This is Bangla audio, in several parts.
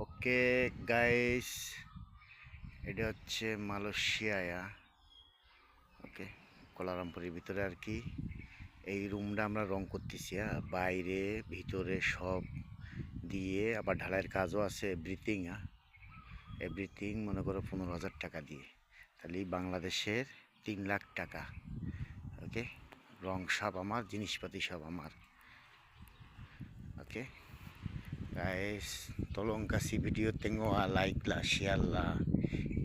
ওকে গাইস, এটা হচ্ছে মালয়েশিয়া। ওকে, কোলালামপুরের ভিতরে আর কি। এই রুমটা আমরা রং করতেছি, বাইরে ভিতরে সব দিয়ে, আবার ঢালাইয়ের কাজও আছে। এভরিথিং মনে করো 15,000 টাকা দিয়ে, তাহলে বাংলাদেশের 3 লাখ টাকা। ওকে, রং সব আমার, জিনিসপাতি সব আমার। Oke guys, tolong kasih video tengok like lah, share lah,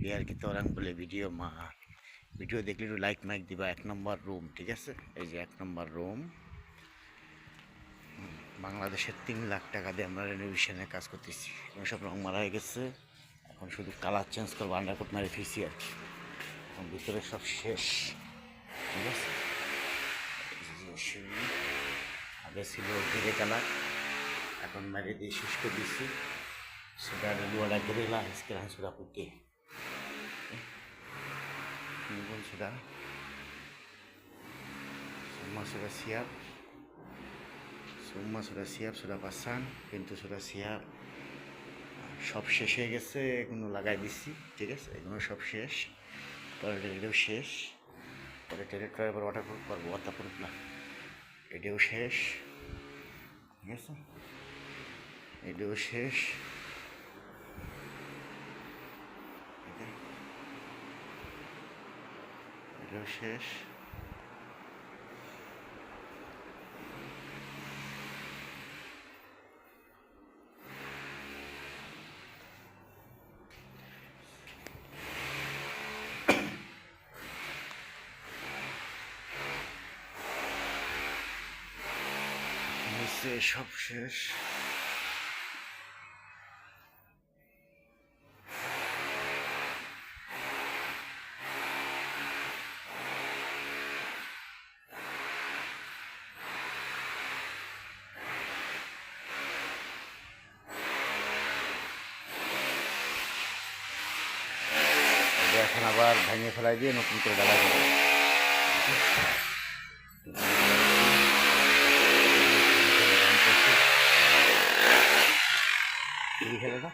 biar kita orang boleh video mah. Video দেখলে একটু লাইক মাইক দিবা। 1 নম্বর রুম, ঠিক আছে? এই যে 1 নম্বর রুম, বাংলাদেশের 3 লাখ টাকা দিয়ে আমরা রেনোভেশনের কাজ করতেছি। এখন সব রং মারা হয়ে গেছে, এখন শুধু কালার চেঞ্জ করবো, আন্ডারকোট মারি ফেছি আর কি। এখন ভিতরে সব শেষ, ঠিক আছে? আগে ছিল গ্রে কালার, এখন মারি দিয়ে শেষ করে দিচ্ছি। sudah ada 2 lagi lah, sekarang sudah putih. Ini pun sudah semua sudah siap, sudah pasang, pintu sudah siap, সব শেষ হয়ে গেছে। এগুলো লাগাই দিচ্ছি, ঠিক আছে? এগুলো সব শেষ, টয়লেটের এটাও শেষ, পরে টয়লেটের এবার ওয়াটারপ্রুফ করবো, ওয়াটারপ্রুফ না, এটাও শেষ, ঠিক আছে? এটাও শেষ, এটাও শেষ। সব শেষ। এখন আবার ভেঙে ফেলাই দিয়ে নতুন করে ডালা দেবো। খেলে না।